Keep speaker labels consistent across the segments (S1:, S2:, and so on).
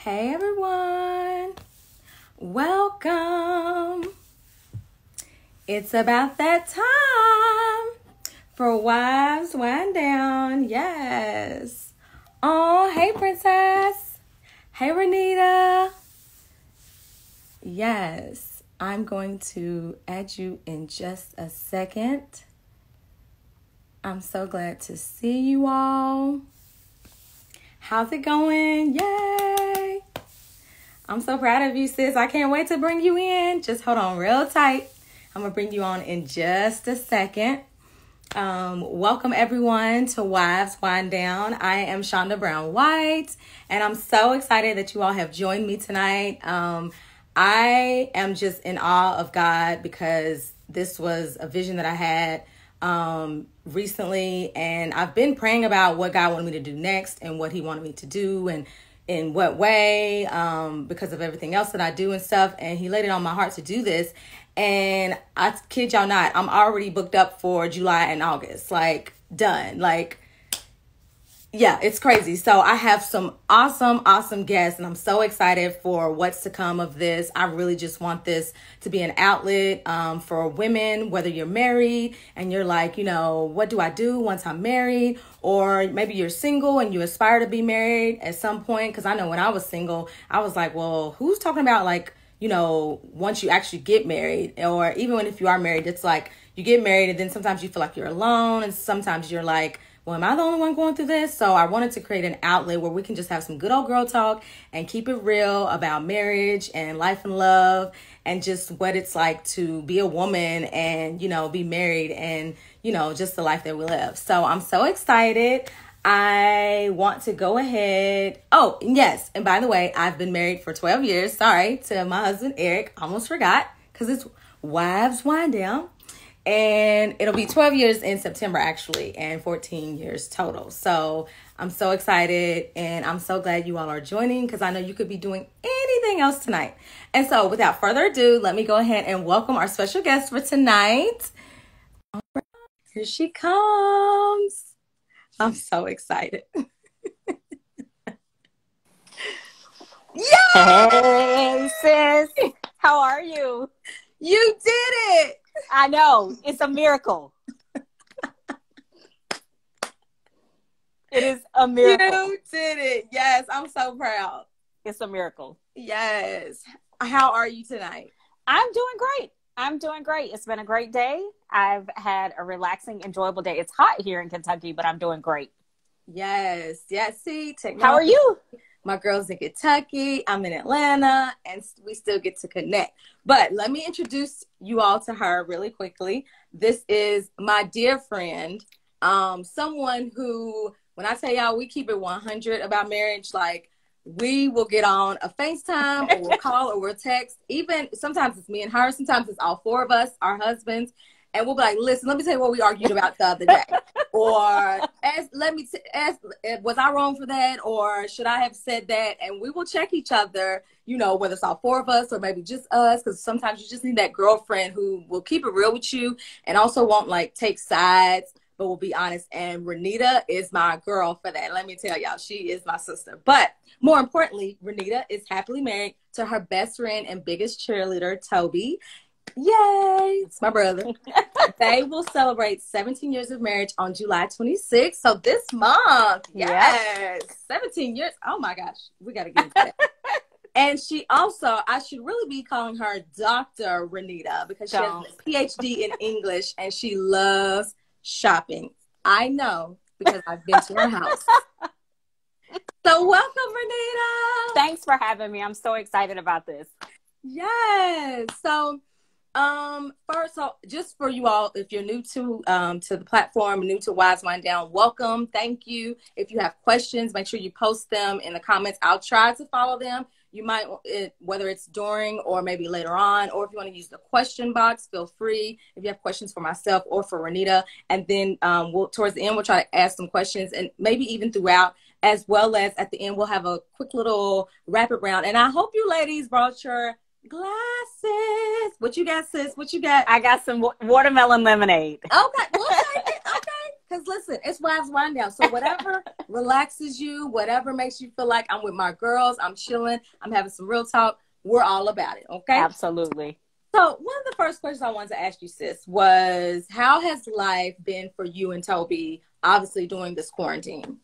S1: Hey everyone, welcome. It's about that time for Wives Wind Down. Yes. Oh, hey Princess. Hey Rynetta. Yes, I'm going to add you in just a second. I'm so glad to see you all. How's it going? Yay! I'm so proud of you, sis. I can't wait to bring you in. Just hold on real tight. I'm going to bring you on in just a second. Welcome, everyone, to Wives Wind Down. I am Shonda Brown White, and I'm so excited that you all have joined me tonight. I am just in awe of God because this was a vision that I had recently, and I've been praying about what God wanted me to do next and what he wanted me to do and in what way, because of everything else that I do and stuff. And he laid it on my heart to do this. And I kid y'all not, I'm already booked up for July and August, like done. Like, yeah, it's crazy. So I have some awesome guests, and I'm so excited for what's to come of this. I really just want this to be an outlet for women, whether you're married and you're like, you know, what do I do once I'm married? Or maybe you're single and you aspire to be married at some point. Because I know when I was single, I was like, well, who's talking about like, you know, once you actually get married? Or even if you are married, it's like you get married and then sometimes you feel like you're alone. And sometimes you're like, well, am I the only one going through this? So I wanted to create an outlet where we can just have some good old girl talk and keep it real about marriage and life and love and just what it's like to be a woman and, you know, be married and, you know, just the life that we live. So I'm so excited. I want to go ahead. Oh, yes. And by the way, I've been married for 12 years. Sorry, to my husband, Eric. Almost forgot because it's Wives Wind Down. And it'll be 12 years in September, actually, and 14 years total. So I'm so excited, and I'm so glad you all are joining because I know you could be doing anything else tonight. And so without further ado, let me go ahead and welcome our special guest for tonight. All right, here she comes. I'm so excited.
S2: Yeah! Hey, sis. How are you?
S1: You did it.
S2: I know. It's a miracle. It is a miracle.
S1: You did it. Yes, I'm so proud.
S2: It's a miracle.
S1: Yes. How are you tonight?
S2: I'm doing great. It's been a great day. I've had a relaxing, enjoyable day. It's hot here in Kentucky, but I'm doing great.
S1: Yes. Yes. See, technology.
S2: How are you?
S1: My girl's in Kentucky. I'm in Atlanta, and we still get to connect. But let me introduce you all to her really quickly. This is my dear friend, someone who, when I tell y'all we keep it 100 about marriage, like we will get on a FaceTime or we'll call or we'll text. Even sometimes it's me and her. Sometimes it's all four of us, our husbands. And we'll be like, listen, let me tell you what we argued about the other day. Or was I wrong for that? Or should I have said that? And we will check each other, you know, whether it's all four of us or maybe just us. Because sometimes you just need that girlfriend who will keep it real with you and also won't like take sides, but will be honest. And Rynetta is my girl for that. Let me tell y'all, she is my sister. But more importantly, Rynetta is happily married to her best friend and biggest cheerleader, Toby. Yay! It's my brother. They will celebrate 17 years of marriage on July 26th. So this month. Yes. Yep. 17 years. Oh my gosh. We got to get into that. And she also, I should really be calling her Dr. Rynetta because she has a PhD in English and she loves shopping. I know because I've been to her house. So welcome, Rynetta.
S2: Thanks for having me. I'm so excited about this.
S1: Yes. So first, so just for you all, if you're new to the platform, new to Wives Wind Down, welcome. Thank you. If you have questions, make sure you post them in the comments. I'll try to follow them. You might, whether it's during or maybe later on, or if you want to use the question box, feel free. If you have questions for myself or for Rynetta, and then towards the end, we'll try to ask some questions, and maybe even throughout, as well as at the end, we'll have a quick little rapid round. And I hope you ladies brought your glasses. What you got, sis? What you got?
S2: I got some watermelon lemonade.
S1: Okay, we'll take it. Okay. Because listen, it's Wives Rundown. So whatever relaxes you, whatever makes you feel like I'm with my girls, I'm chilling, I'm having some real talk, we're all about it, okay?
S2: Absolutely.
S1: So one of the first questions I wanted to ask you, sis, was how has life been for you and Toby, obviously during this quarantine?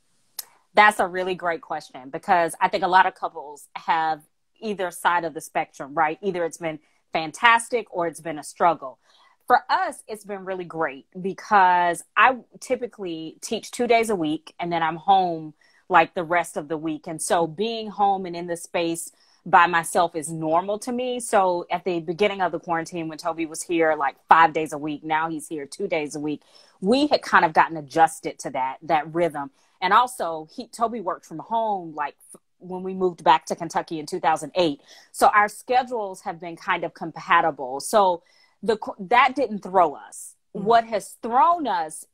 S2: That's a really great question, because I think a lot of couples have either side of the spectrum, right? Either it's been fantastic or it's been a struggle. For us, it's been really great because I typically teach 2 days a week and then I'm home like the rest of the week. And so being home and in the space by myself is normal to me. So at the beginning of the quarantine, when Toby was here like 5 days a week, now he's here 2 days a week, we had kind of gotten adjusted to that rhythm. And also Toby worked from home like when we moved back to Kentucky in 2008. So our schedules have been kind of compatible. So that didn't throw us. Mm-hmm. What has thrown us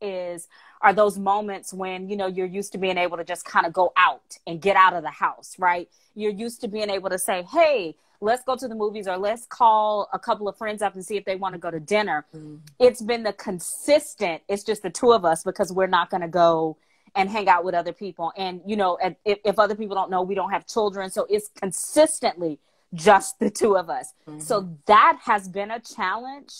S2: are those moments when, you know, you're used to being able to just kind of go out and get out of the house, right? You're used to being able to say, hey, let's go to the movies, or let's call a couple of friends up and see if they want to go to dinner. Mm-hmm. It's been it's just the two of us, because we're not going to go and hang out with other people. And, you know, if other people don't know, we don't have children. So it's consistently just the two of us. Mm-hmm. So that has been a challenge.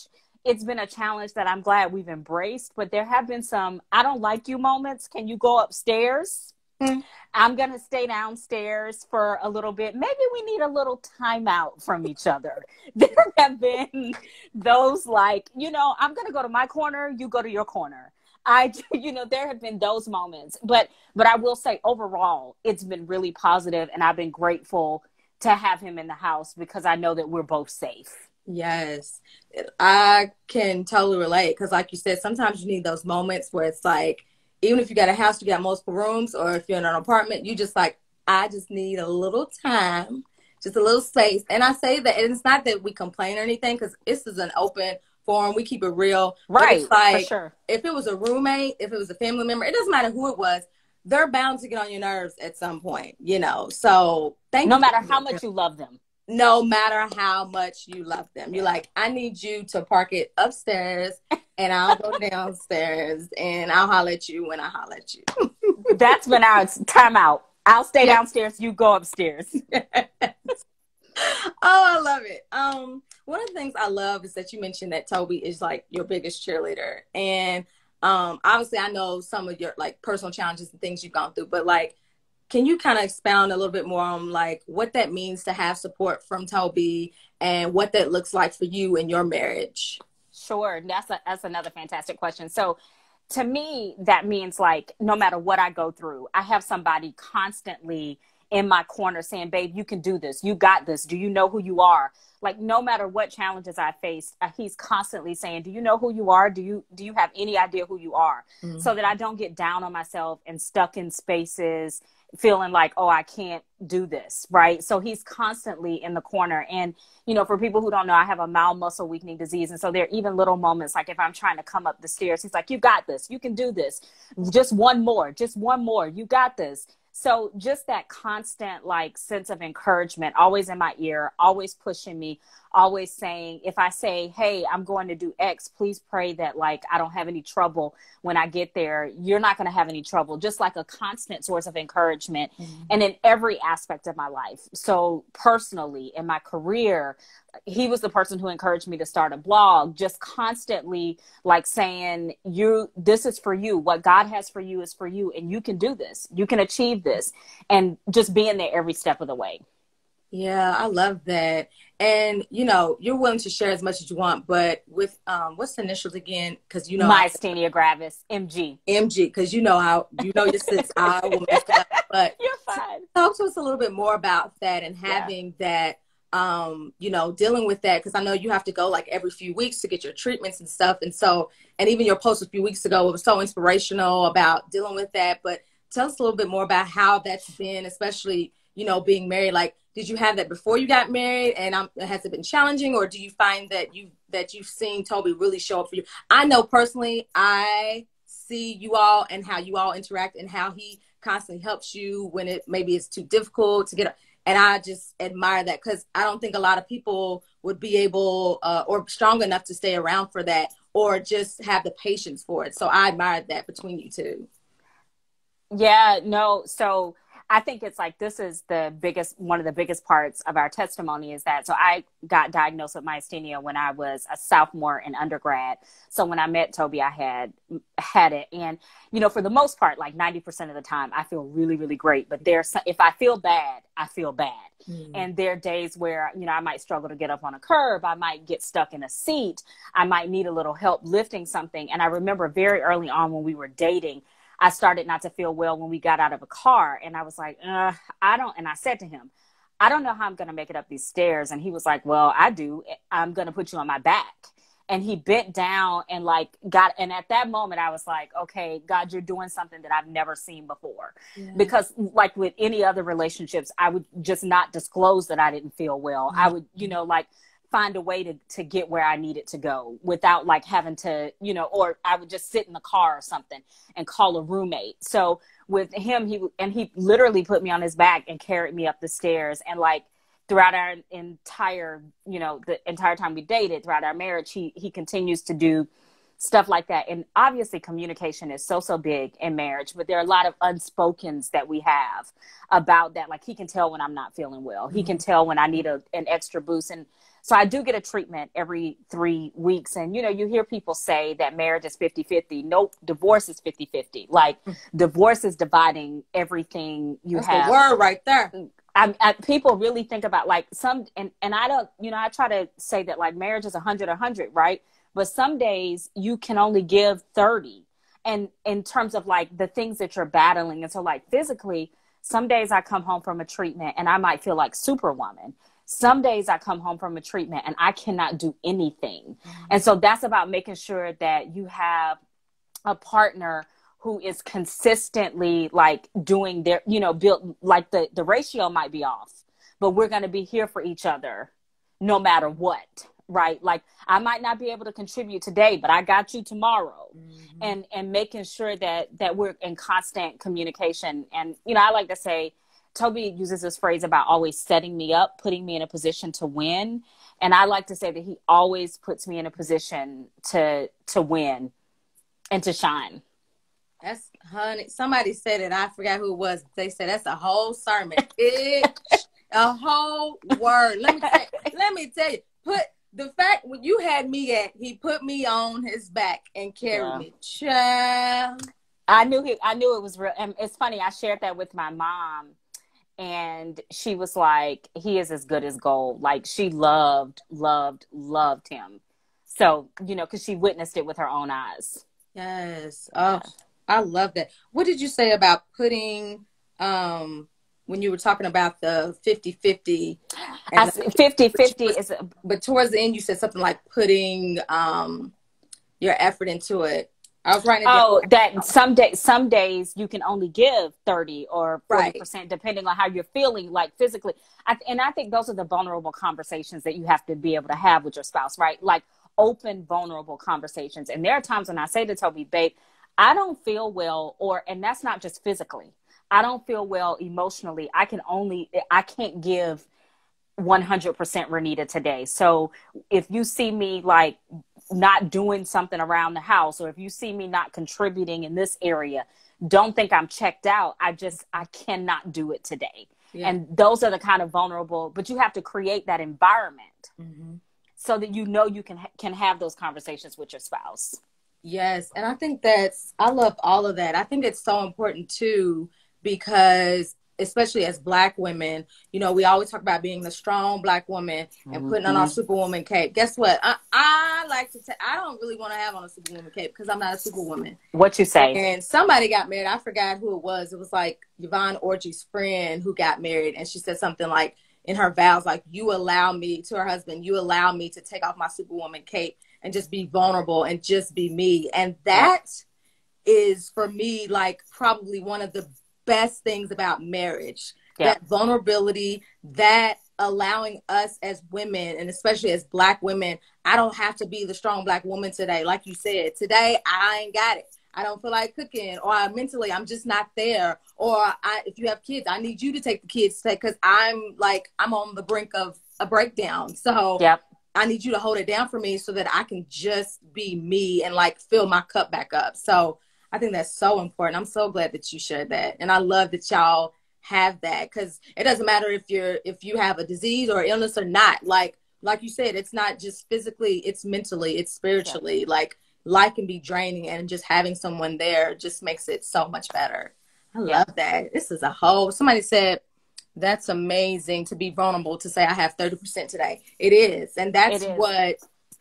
S2: It's been a challenge that I'm glad we've embraced, but there have been some I don't like you moments. Can you go upstairs? Mm-hmm. I'm going to stay downstairs for a little bit. Maybe we need a little time out from each other. There have been those like, you know, I'm going to go to my corner, you go to your corner. There have been those moments, but I will say overall, it's been really positive, and I've been grateful to have him in the house because I know that we're both safe.
S1: Yes, I can totally relate, because like you said, sometimes you need those moments where it's like, even if you got a house, you got multiple rooms, or if you're in an apartment, you just like, I just need a little time, just a little space. And I say that, and it's not that we complain or anything, because this is an open forum. We keep it real.
S2: Right,
S1: it's like,
S2: for sure.
S1: If it was a roommate, if it was a family member, it doesn't matter who it was, they're bound to get on your nerves at some point, you know. So
S2: no matter how much you love them.
S1: No matter how much you love them. You're like, I need you to park it upstairs, and I'll go downstairs, and I'll holler at you when I holler at you.
S2: That's been our time out. I'll stay downstairs, you go upstairs.
S1: Oh, I love it. One of the things I love is that you mentioned that Toby is like your biggest cheerleader. And obviously I know some of your like personal challenges and things you've gone through, but like, can you kind of expound a little bit more on like what that means to have support from Toby and what that looks like for you in your marriage?
S2: Sure. That's another fantastic question. So to me, that means like, no matter what I go through, I have somebody constantly in my corner saying, babe, you can do this. You got this. Do you know who you are? Like, no matter what challenges I faced, he's constantly saying, do you know who you are? Do you have any idea who you are? Mm-hmm. So that I don't get down on myself and stuck in spaces feeling like, oh, I can't do this, right? So he's constantly in the corner. And, you know, for people who don't know, I have a mild muscle weakening disease. And so there are even little moments, like if I'm trying to come up the stairs, he's like, you got this, you can do this. Just one more, you got this. So just that constant like sense of encouragement, always in my ear, always pushing me, always saying, if I say, hey, I'm going to do X, please pray that like I don't have any trouble when I get there. You're not going to have any trouble. Just like a constant source of encouragement. Mm-hmm. And in every aspect of my life. So personally, in my career, he was the person who encouraged me to start a blog, just constantly like saying, this is for you. What God has for you is for you. And you can do this. You can achieve this. And just being there every step of the way.
S1: Yeah, I love that. And, you know, you're willing to share as much as you want, but with, what's the initials again? Because, you know,
S2: Myasthenia gravis, MG.
S1: MG, because you know your sis, I will mess up. But
S2: you're fine.
S1: Talk to us a little bit more about that and having that, you know, dealing with that, because I know you have to go like every few weeks to get your treatments and stuff. And so, and even your post a few weeks ago, it was so inspirational about dealing with that. But tell us a little bit more about how that's been, especially, you know, being married. Like, did you have that before you got married, and has it been challenging, or do you find that you've seen Toby really show up for you? I know personally, I see you all and how you all interact and how he constantly helps you when it maybe it's too difficult to get. And I just admire that, because I don't think a lot of people would be able or strong enough to stay around for that, or just have the patience for it. So I admired that between you two.
S2: Yeah, no. So I think it's like, this is one of the biggest parts of our testimony is that, so I got diagnosed with myasthenia when I was a sophomore in undergrad. So when I met Toby, I had it. And, you know, for the most part, like 90% of the time, I feel really, really great. But if I feel bad, I feel bad. And there are days where, you know, I might struggle to get up on a curb. I might get stuck in a seat. I might need a little help lifting something. And I remember very early on when we were dating, I started not to feel well when we got out of a car. And I was like, and I said to him, I don't know how I'm going to make it up these stairs. And he was like, well, I do. I'm going to put you on my back. And he bent down and and at that moment I was like, okay, God, you're doing something that I've never seen before. Yeah. Because like with any other relationships, I would just not disclose that I didn't feel well. I would, you know, like find a way to get where I needed to go without like having to, you know, or I would just sit in the car or something and call a roommate. So with him, he literally put me on his back and carried me up the stairs. And like throughout our entire, you know, the entire time we dated, throughout our marriage, he continues to do stuff like that. And obviously communication is so big in marriage, but there are a lot of unspokens that we have about that. Like he can tell when I'm not feeling well. He can tell when I need an extra boost. And so I do get a treatment every 3 weeks. And, you know, you hear people say that marriage is 50-50. Nope. Divorce is 50-50. Like divorce is dividing everything you have.
S1: That's the word right there.
S2: People really think about like and I don't, you know, I try to say that like marriage is 100, right? But some days you can only give 30. And in terms of like the things that you're battling. And so like physically, some days I come home from a treatment and I might feel like Superwoman. Some days I come home from a treatment and I cannot do anything. And so that's about making sure that you have a partner who is consistently like doing their, you know, built like the ratio might be off, but we're going to be here for each other no matter what. Right. Like I might not be able to contribute today, but I got you tomorrow. And making sure that we're in constant communication. And, you know, I like to say, Toby uses this phrase about always setting me up, putting me in a position to win. And I like to say that he always puts me in a position to win and to shine.
S1: That's, honey, somebody said it. I forgot who it was. They said that's a whole sermon. It's a whole word. Let me tell you, the fact when you had me he put me on his back and carried me. Child.
S2: I knew it was real. And it's funny. I shared that with my mom. And she was like, he is as good as gold. Like she loved him. So, you know, because she witnessed it with her own eyes.
S1: Yes. Oh, I love that. What did you say about putting, when you were talking about the 50-50?
S2: 50-50 is...
S1: But towards the end, you said something like putting your effort into it. I was writing it down.
S2: Oh, that some days you can only give 30 or 40%, depending on how you're feeling, like physically. And I think those are the vulnerable conversations that you have to be able to have with your spouse, right? Like open, vulnerable conversations. And there are times when I say to Toby, babe, I don't feel well, and that's not just physically. I don't feel well emotionally. I can't give 100% Rynetta today. So if you see me like not doing something around the house, or if you see me not contributing in this area, don't think I'm checked out. I cannot do it today. Yeah. And those are the kind of vulnerable, but you have to create that environment so that you know you can have those conversations with your spouse.
S1: Yes. And I think I love all of that. I think it's so important too, because especially as Black women, you know, we always talk about being the strong Black woman and putting on our Superwoman cape. Guess what? I like to say, I don't really want to have on a Superwoman cape because I'm not a Superwoman.
S2: What you say?
S1: And somebody got married. I forgot who it was. It was like 𝗪𝗏𝘃𝘁's friend who got married. And she said something like in her vows, like, you allow me, to her husband, you allow me to take off my Superwoman cape and just be vulnerable and just be me. And that is, for me, like probably one of the best things about marriage. That vulnerability, that allowing us as women, and especially as Black women, I don't have to be the strong Black woman today. Like you said, today I ain't got it. I don't feel like cooking, or mentally I'm just not there. Or if you have kids, I need you to take the kids today because I'm on the brink of a breakdown. So I need you to hold it down for me so that I can just be me and like fill my cup back up. So I think that's so important. I'm so glad that you shared that. And I love that y'all have that, because it doesn't matter if you have a disease or illness or not. Like you said, it's not just physically, it's mentally, it's spiritually. Like life can be draining, and just having someone there just makes it so much better. I love that. This is a whole, somebody said, that's amazing to be vulnerable, to say I have 30% today. It is. And that's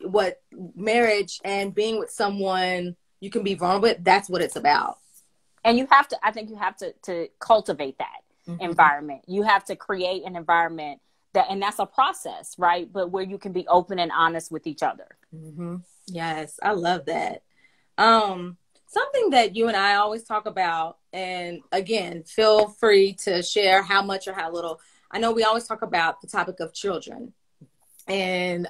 S1: what marriage and being with someone you can be vulnerable with, that's what it's about.
S2: And you have to, I think you have to cultivate that environment. You have to create an environment that, and that's a process, right? But where you can be open and honest with each other.
S1: Yes, I love that. Something that you and I always talk about, and again, feel free to share how much or how little. I know we always talk about the topic of children, and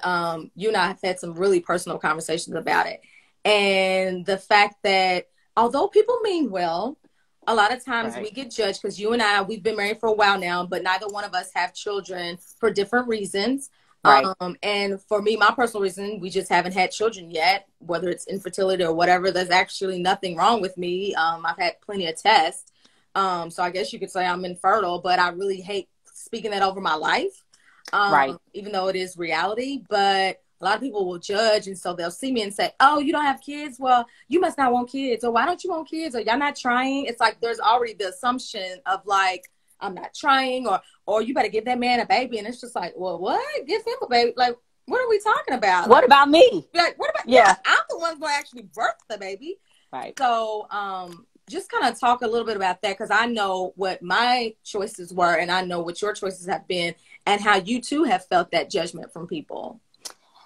S1: you and I have had some really personal conversations about it. And the fact that although people mean well, a lot of times we get judged, because you and I, we've been married for a while now, but neither one of us have children for different reasons. And for me, my personal reason, we just haven't had children yet, whether it's infertility or whatever. There's actually nothing wrong with me. I've had plenty of tests. So I guess you could say I'm infertile, but I really hate speaking that over my life. Even though it is reality, but a lot of people will judge. And so they'll see me and say, oh, you don't have kids? Well, you must not want kids. Or why don't you want kids? Or y'all not trying? It's like, there's already the assumption of like, I'm not trying, or you better give that man a baby. And it's just like, well, what? Give him a baby? Like, what are we talking about?
S2: What about me?
S1: Like, what about, I'm the one who actually birthed the baby. So, just kind of talk a little bit about that, because I know what my choices were, and I know what your choices have been, and how you too have felt that judgment from people.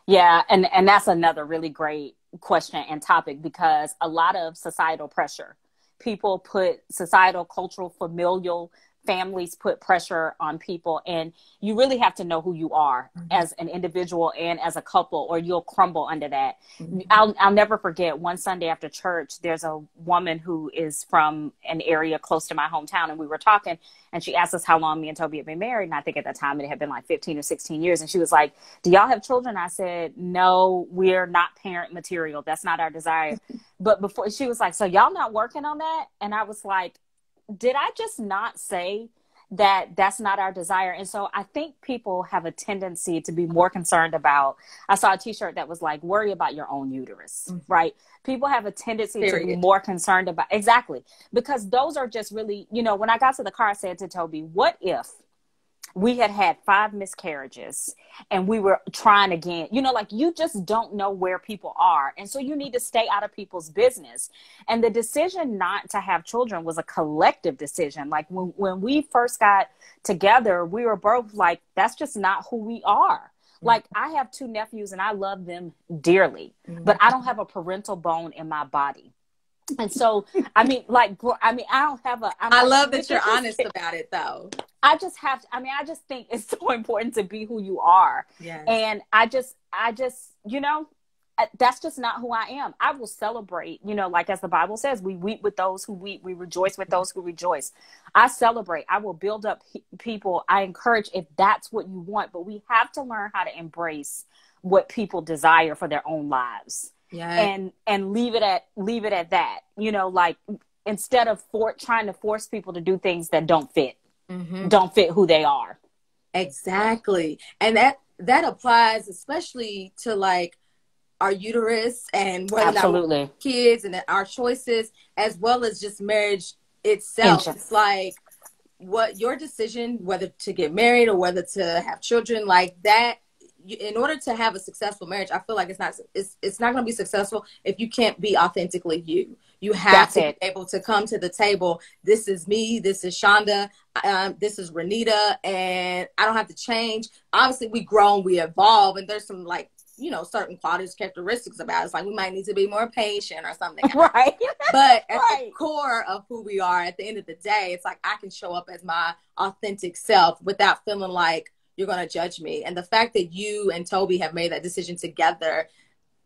S2: Yeah. And that's another really great question and topic, because a lot of societal pressure, people put societal, cultural, familial, families put pressure on people, and you really have to know who you are as an individual and as a couple, or you'll crumble under that. I'll never forget one Sunday after church, there's a woman who is from an area close to my hometown, and we were talking, and she asked us how long me and Toby had been married. And I think at that time it had been like 15 or 16 years. And she was like, do y'all have children? I said, no, we're not parent material. That's not our desire. But before, she was like, so y'all not working on that? And I was like, did I just not say that that's not our desire? And so I think people have a tendency to be more concerned about, I saw a t-shirt that was like, worry about your own uterus, right? People have a tendency to be more concerned about, because those are just really, you know, when I got to the car, I said to Toby, what if we had had 5 miscarriages and we were trying again? You know, like, you just don't know where people are. And so you need to stay out of people's business. And the decision not to have children was a collective decision. Like when we first got together, we were both like, that's just not who we are. Like, I have 2 nephews and I love them dearly, but I don't have a parental bone in my body. And so, I don't have a,
S1: I love that you're honest about it though.
S2: I just have to, I just think it's so important to be who you are. And I just, you know, that's just not who I am. I will celebrate, you know, like as the Bible says, we weep with those who weep, we rejoice with those who rejoice. I celebrate, I will build up people. I encourage, if that's what you want, but we have to learn how to embrace what people desire for their own lives. And leave it at that, you know, like, instead of trying to force people to do things that don't fit who they are. Exactly.
S1: And that applies especially to like our uterus and whether or not kids and our choices, as well as just marriage itself. It's like, what your decision, whether to get married or whether to have children, like that, in order to have a successful marriage, I feel like it's not going to be successful if you can't be authentically you. You have to be able to come to the table. This is me. This is Shonda. This is Rynetta, and I don't have to change. Obviously, we grow and we evolve, and there's some, like, you know, certain qualities, characteristics about us. Like, we might need to be more patient or something.
S2: Right.
S1: But at the core of who we are, at the end of the day, it's like I can show up as my authentic self without feeling like you're going to judge me. And the fact that you and Toby have made that decision together,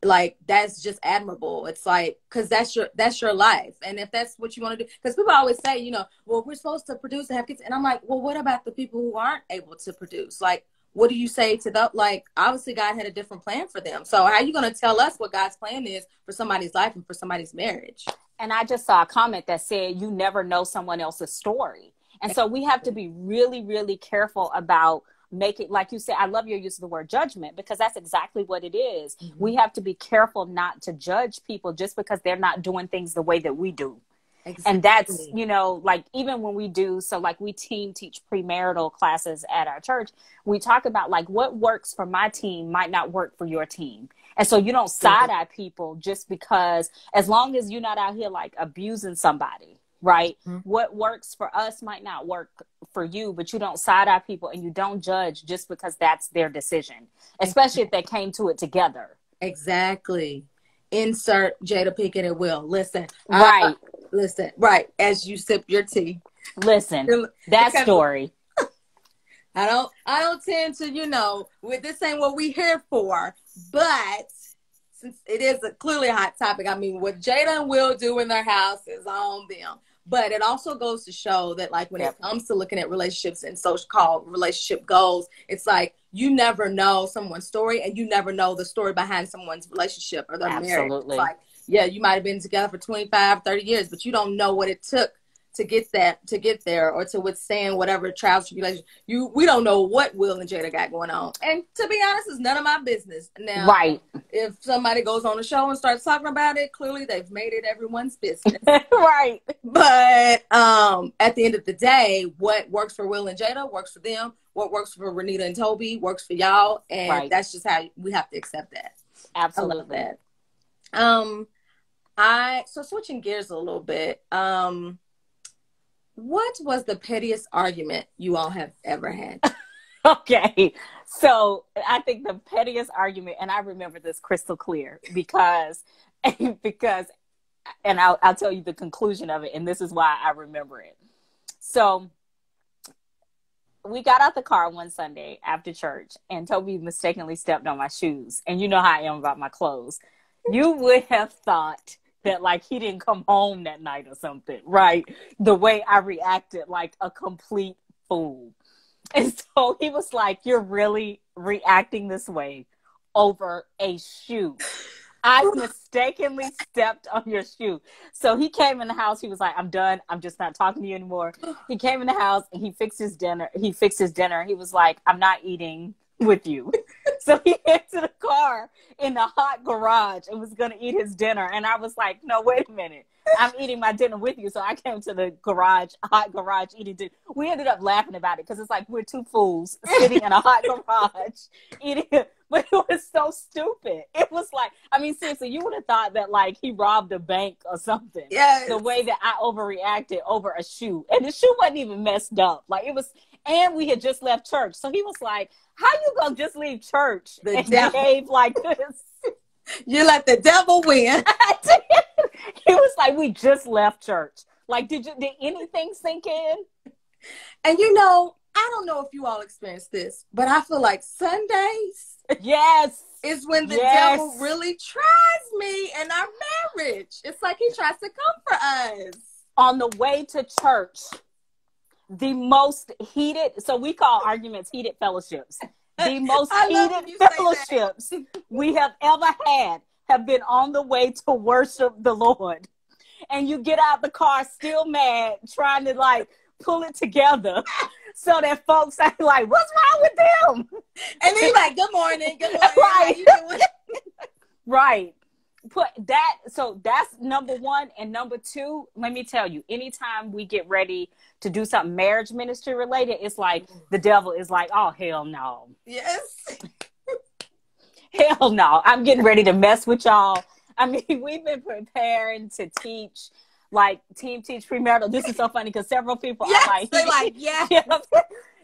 S1: like, that's just admirable. It's like, because that's your life. And if that's what you want to do, because people always say, you know, well, we're supposed to produce and have kids. And I'm like, well, what about the people who aren't able to produce? Like, what do you say to that? Like, obviously God had a different plan for them. So how are you going to tell us what God's plan is for somebody's life and for somebody's marriage?
S2: And I just saw a comment that said, you never know someone else's story. And so we have to be really, really careful about making, like you said, I love your use of the word judgment, because that's exactly what it is. Mm-hmm. We have to be careful not to judge people just because they're not doing things the way that we do. Exactly. And that's, you know, like even when we do, so like we teach premarital classes at our church, we talk about like what works for my team might not work for your team. And so you don't side eye people just because, as long as you're not out here like abusing somebody, right? Mm-hmm. What works for us might not work for you, but you don't side eye people and you don't judge just because that's their decision, especially if they came to it together. Exactly.
S1: Insert Jada Pinkett at will. Listen.
S2: Right.
S1: Listen. Right. As you sip your tea.
S2: Listen. That story.
S1: I don't tend to, you know, this ain't what we here for. But since it is clearly a hot topic, I mean, what Jada and Will do in their house is on them. But it also goes to show that, like, when it comes to looking at relationships and so-called relationship goals, it's like you never know someone's story, and you never know the story behind someone's relationship or their marriage. It's like, yeah, you might have been together for 25, 30 years, but you don't know what it took to get there, or to withstand whatever trials, tribulations. We don't know what Will and Jada got going on. And to be honest, it's none of my business. Now,
S2: right.
S1: If somebody goes on the show and starts talking about it, clearly they've made it everyone's business.
S2: Right.
S1: But at the end of the day, what works for Will and Jada works for them. What works for Rynetta and Toby works for y'all. And that's just how we have to accept that.
S2: Absolutely.
S1: I love that. So switching gears a little bit, what was the pettiest argument you all have ever had?
S2: Okay. So I think the pettiest argument, and I remember this crystal clear because, and I'll tell you the conclusion of it. And this is why I remember it. So we got out the car one Sunday after church, and Toby mistakenly stepped on my shoes. And you know how I am about my clothes. You would have thought that like he didn't come home that night or something, right? The way I reacted like a complete fool. And so he was like, you're really reacting this way over a shoe. I mistakenly stepped on your shoe. So he came in the house. He was like, I'm done. I'm just not talking to you anymore. He came in the house and he fixed his dinner. He was like, I'm not eating with you. So he went to the car in the hot garage and was going to eat his dinner. And I was like, no, wait a minute. I'm eating my dinner with you. So I came to the hot garage eating dinner. We ended up laughing about it because it's like we're two fools sitting in a hot garage eating. But it was so stupid. It was like, I mean, seriously, you would have thought that like he robbed a bank or something.
S1: Yes.
S2: The way that I overreacted over a shoe. And the shoe wasn't even messed up. Like it was, and we had just left church. So he was like, how you gonna just leave church and behave like this?
S1: You let the devil win.
S2: He was like, we just left church. Like, did anything sink in?
S1: And you know, I don't know if you all experienced this, but I feel like Sundays,
S2: yes,
S1: is when the devil really tries me in our marriage. It's like he tries to come for us.
S2: On the way to church, the most heated, so we call arguments heated fellowships. The most heated fellowships we have ever had have been on the way to worship the Lord. And you get out the car still mad, trying to like pull it together so that folks are like, what's wrong with them?
S1: And then like, good morning, good morning.
S2: Right.
S1: How you doing?
S2: Right. So that's number one. And number two, let me tell you, anytime we get ready to do something marriage ministry related, it's like the devil is like, oh, hell no.
S1: Yes.
S2: Hell no. I'm getting ready to mess with y'all. I mean, we've been preparing to teach, like teach premarital. This is so funny because several people are like,
S1: they're like, yeah.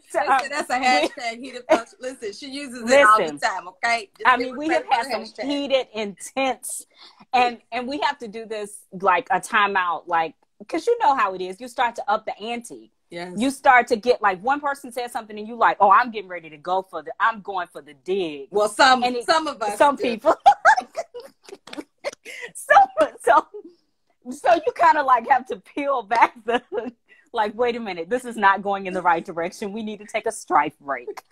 S1: So, that's a hashtag heated function. Listen, she uses it all the time, okay?
S2: Just I mean, we have had some heated, intense, and we have to do this like a timeout, like, because you know how it is. You start to up the ante.
S1: Yes.
S2: You start to get like one person says something and you like, oh, I'm getting ready to go I'm going for the dig.
S1: Well, some of us,
S2: some people. So you kind of like have to peel back like, wait a minute, this is not going in the right direction. We need to take a strife break.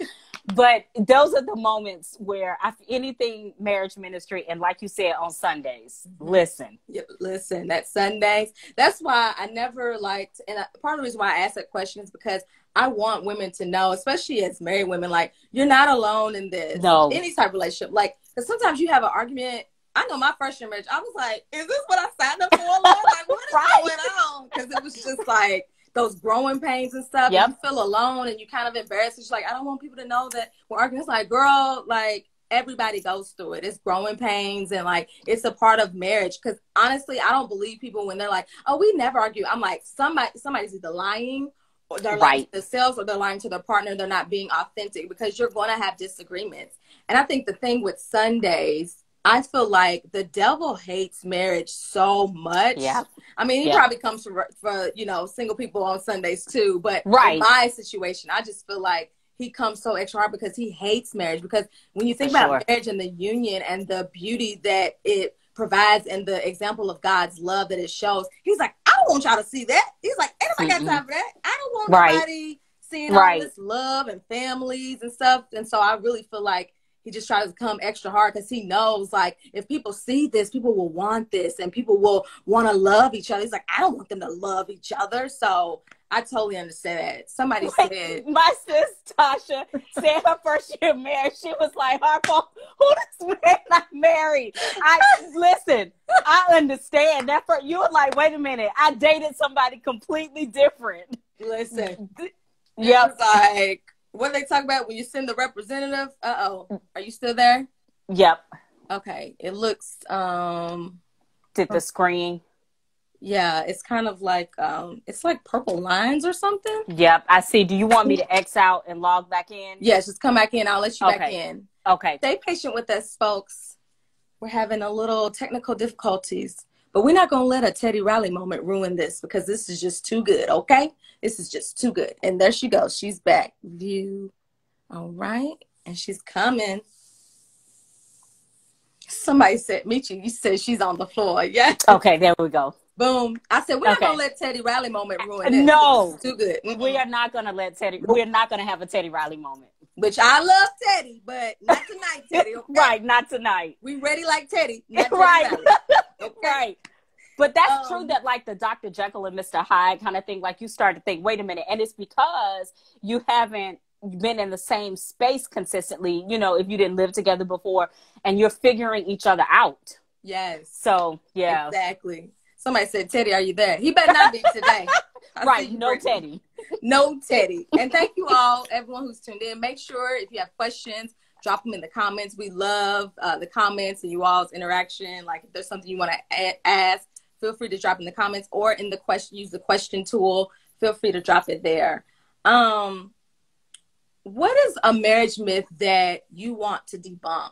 S2: But those are the moments where anything marriage ministry, and like you said, on Sundays, listen.
S1: Yep, listen, that Sundays. That's why I never liked, and part of the reason why I asked that question is because I want women to know, especially as married women, like, you're not alone in this.
S2: No.
S1: Any type of relationship. Like, because sometimes you have an argument. I know my first year marriage, I was like, is this what I signed up for? Lord? Like, what is going on? Because it was just like those growing pains and stuff.
S2: Yep.
S1: And you feel alone and you kind of embarrassed. It's like, I don't want people to know that we're arguing. It's like, girl, like, everybody goes through it. It's growing pains and like, it's a part of marriage. Because honestly, I don't believe people when they're like, oh, we never argue. I'm like, somebody's either lying, or they're lying to themselves, or they're lying to their partner. They're not being authentic, because you're going to have disagreements. And I think the thing with Sundays, I feel like the devil hates marriage so much.
S2: Yeah.
S1: I mean, he probably comes for, you know, single people on Sundays too. But in my situation, I just feel like he comes so extra hard because he hates marriage. Because when you think about marriage and the union and the beauty that it provides and the example of God's love that it shows, he's like, I don't want y'all to see that. He's like, ain't nobody got time for that. I don't want nobody seeing all this love and families and stuff. And so I really feel like he just tries to come extra hard because he knows, like, if people see this, people will want this and people will want to love each other. He's like, I don't want them to love each other. So I totally understand that. Somebody said,
S2: my sis Tasha said her first year of marriage, she was like, Harpo, who this man I married? Listen, I understand that. You were like, wait a minute, I dated somebody completely different.
S1: Listen, yep, like, what do they talk about when you send the representative? Uh-oh. Are you still there?
S2: Yep.
S1: Okay. It looks
S2: did the screen.
S1: Yeah, it's kind of like it's like purple lines or something.
S2: Yep, I see. Do you want me to X out and log back in?
S1: Yes, just come back in. I'll let you back in.
S2: Okay.
S1: Stay patient with us, folks. We're having a little technical difficulties, but we're not gonna let a Teddy Riley moment ruin this, because this is just too good, okay? This is just too good. And there she goes. She's back. View. All right. And she's coming. Somebody said, Michi, you said she's on the floor. Yeah.
S2: Okay, there we go.
S1: Boom. I said, we're not going to let Teddy Riley moment ruin this.
S2: No.
S1: This is too good.
S2: We are not going to let Teddy, we're not going to have a Teddy Riley moment.
S1: Which I love Teddy, but not tonight, Teddy. Okay?
S2: Right, not tonight.
S1: We ready like Teddy, not Teddy
S2: Riley.
S1: Okay?
S2: Right. But that's true, that like the Dr. Jekyll and Mr. Hyde kind of thing, like you start to think, wait a minute. And it's because you haven't been in the same space consistently, you know, if you didn't live together before, and you're figuring each other out.
S1: Yes.
S2: So, yeah.
S1: Exactly. Somebody said, Teddy, are you there? He better not be today.
S2: Right. No Teddy.
S1: No Teddy. And thank you all, everyone who's tuned in. Make sure if you have questions, drop them in the comments. We love the comments and you all's interaction. Like, if there's something you want to ask, feel free to drop in the comments, or in the question, use the question tool. Feel free to drop it there. What is a marriage myth that you want to debunk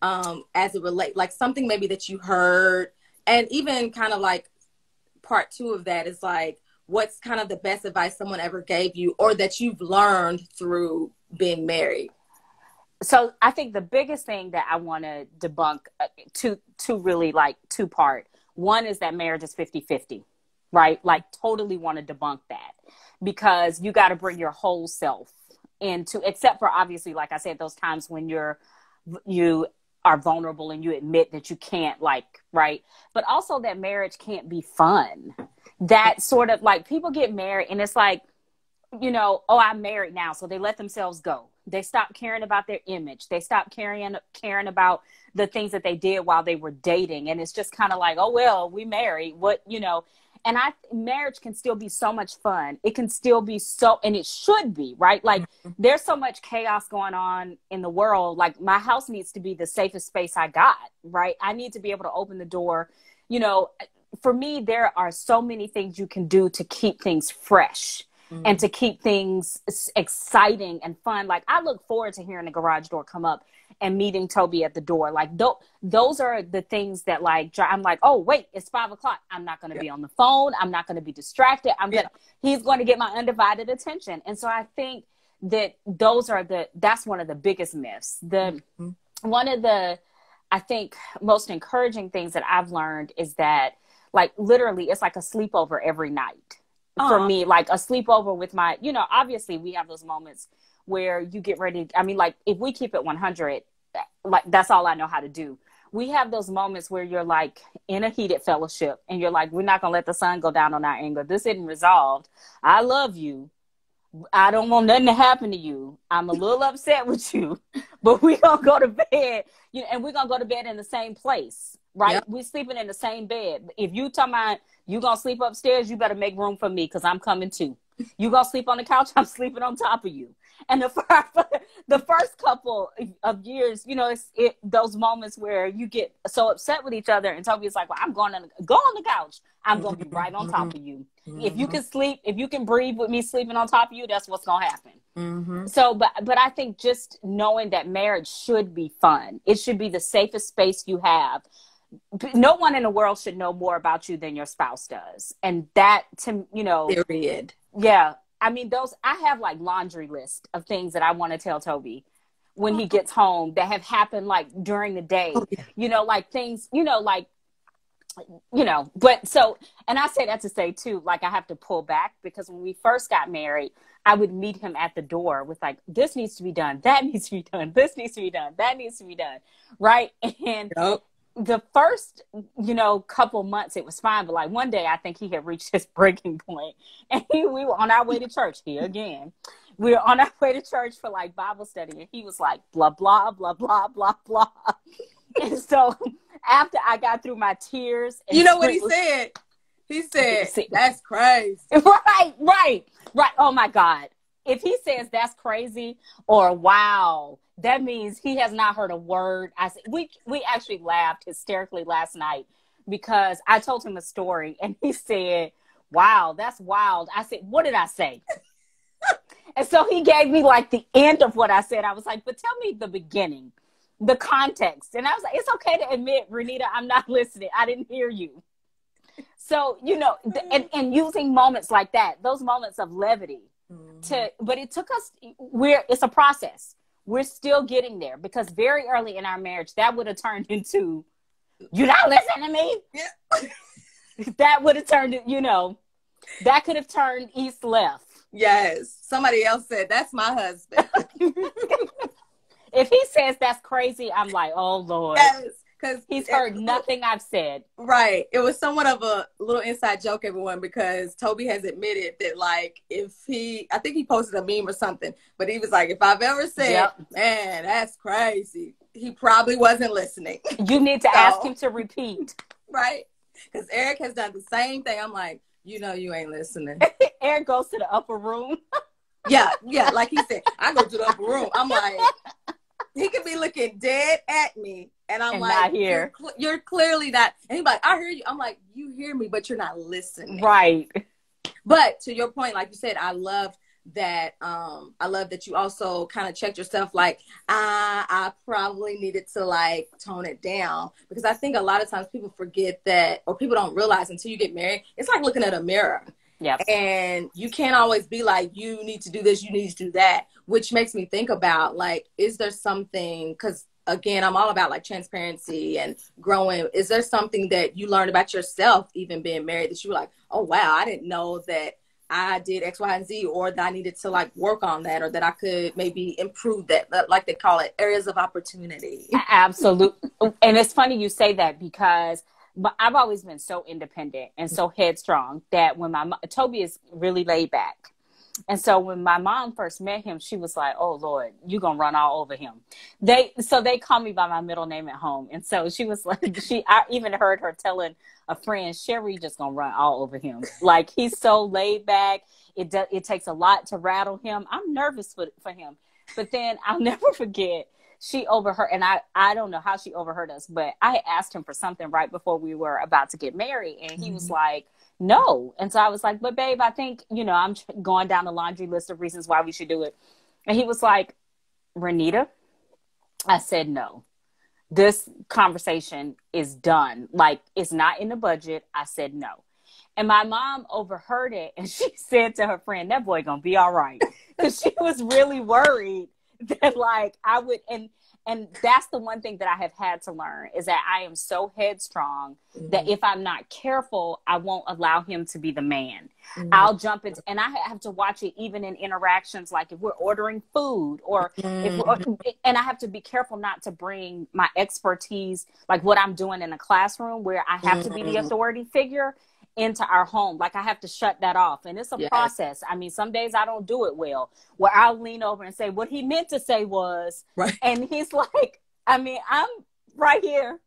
S1: as it relates, like something maybe that you heard? And even kind of like part two of that is like, what's kind of the best advice someone ever gave you, or that you've learned through being married?
S2: So I think the biggest thing that I want to debunk, two really like two part. One is that marriage is 50-50, right? Like, totally want to debunk that, because you got to bring your whole self into, except for obviously, like I said, those times when you are vulnerable and you admit that you can't, like, right. But also that marriage can't be fun. That sort of like, people get married and it's like, you know, oh, I'm married now. So they let themselves go. They stop caring about their image. They stop caring about the things that they did while they were dating. And it's just kind of like, oh, well, we married. What, you know, and marriage can still be so much fun. It can still be so, and it should be, right? Like, there's so much chaos going on in the world. Like, my house needs to be the safest space I got, right? I need to be able to open the door. You know, for me, there are so many things you can do to keep things fresh. And to keep things exciting and fun. Like, I look forward to hearing the garage door come up and meeting Toby at the door. Like, those are the things that, like, I'm like, oh, wait, it's 5 o'clock. I'm not going to be on the phone. I'm not going to be distracted. He's going to get my undivided attention. And so I think that that's one of the biggest myths. One of the, I think, most encouraging things that I've learned is that, like, literally, it's like a sleepover every night. for me, like a sleepover with my, you know, obviously we have those moments where you get ready. I mean, like if we keep it 100, like that's all I know how to do. We have those moments where you're like in a heated fellowship and you're like, we're not going to let the sun go down on our anger. This isn't resolved. I love you. I don't want nothing to happen to you. I'm a little upset with you, but we're going to go to bed, you know, and we're going to go to bed in the same place, right? Yep. We're sleeping in the same bed. If you talking about you going to sleep upstairs, you better make room for me because I'm coming too. You going to sleep on the couch, I'm sleeping on top of you. And the first couple of years, you know, it's those moments where you get so upset with each other. And Toby is like, well, I'm going to go on the couch. I'm going to be right on top of you. If you can sleep, if you can breathe with me sleeping on top of you, that's what's going to happen. So, but I think just knowing that marriage should be fun. It should be the safest space you have. No one in the world should know more about you than your spouse does. And that, you know.
S1: Period.
S2: Yeah. I mean, I have like laundry list of things that I want to tell Toby when he gets home that have happened like during the day, you know, like things, you know, like, you know, but so, and I say that to say too, like I have to pull back because when we first got married, I would meet him at the door with like, this needs to be done. That needs to be done. This needs to be done. That needs to be done. Right. And the first, you know, couple months, it was fine. But like one day, I think he had reached his breaking point and we were on our way to church here again. We were on our way to church for like Bible study. And he was like, blah, blah, blah, blah, blah, blah. And so after I got through my tears. And
S1: you know what he said? He said, that's crazy.
S2: Right. Oh my God. If he says that's crazy or wow, that means he has not heard a word. I said, we actually laughed hysterically last night because I told him a story and he said, wow, that's wild. I said, what did I say? And so he gave me like the end of what I said. I was like, but tell me the beginning, the context. And I was like, it's okay to admit, Rynetta, I'm not listening. I didn't hear you. So, you know, and using moments like that, those moments of levity but it took us, it's a process. We're still getting there because very early in our marriage, that would have turned into, you're not listening to me? Yeah. That would have turned, you know, that could have turned east left.
S1: Yes. Somebody else said, that's my husband.
S2: If he says that's crazy, I'm like, oh, Lord.
S1: Yes. Because
S2: he's heard nothing I've said.
S1: Right. It was somewhat of a little inside joke, everyone, because Toby has admitted that, like, I think he posted a meme or something, but he was like, if I've ever said, man, that's crazy, he probably wasn't listening.
S2: You need to ask him to repeat.
S1: Right. Because Eric has done the same thing. I'm like, you know, you ain't listening.
S2: Eric goes to the upper room.
S1: Yeah. Like he said, I go to the upper room. I'm like, he could be looking dead at me. And I'm like, not here. You're clearly not. And he's like, I hear you. I'm like, you hear me, but you're not listening.
S2: Right.
S1: But to your point, like you said, I love that. I love that you also kind of checked yourself. Like, I probably needed to like tone it down, because I think a lot of times people forget that, or people don't realize until you get married, it's like looking at a mirror. Yeah. And you can't always be like, you need to do this, you need to do that, which makes me think about like, is there something, because again, I'm all about like transparency and growing. Is there something that you learned about yourself, even being married, that you were like, oh, wow, I didn't know that I did X, Y, and Z, or that I needed to like work on that, or that I could maybe improve that, like they call it, areas of opportunity.
S2: Absolutely. And it's funny you say that, because I've always been so independent and so headstrong that when Toby is really laid back. And so when my mom first met him, she was like, oh, Lord, you're going to run all over him. They call me by my middle name at home. And so she was like, I even heard her telling a friend, Sherry just going to run all over him. Like, he's so laid back. It takes a lot to rattle him. I'm nervous for him. But then I'll never forget, she overheard, and I don't know how she overheard us, but I asked him for something right before we were about to get married. And he was like, no. And so I was like, but babe, I think, you know, I'm going down the laundry list of reasons why we should do it. And he was like, Rynetta? I said, no, this conversation is done. Like, it's not in the budget. I said, no. And my mom overheard it, and she said to her friend, that boy gonna be all right. Because she was really worried that like I would, and And that's the one thing that I have had to learn, is that I am so headstrong that if I'm not careful, I won't allow him to be the man. I'll jump into, and I have to watch it even in interactions, like if we're ordering food or if we're, and I have to be careful not to bring my expertise, like what I'm doing in a classroom where I have to be the authority figure, into our home. Like I have to shut that off. And it's a process. I mean, some days I don't do it well, where I'll lean over and say, what he meant to say was, and he's like, I mean, I'm right here.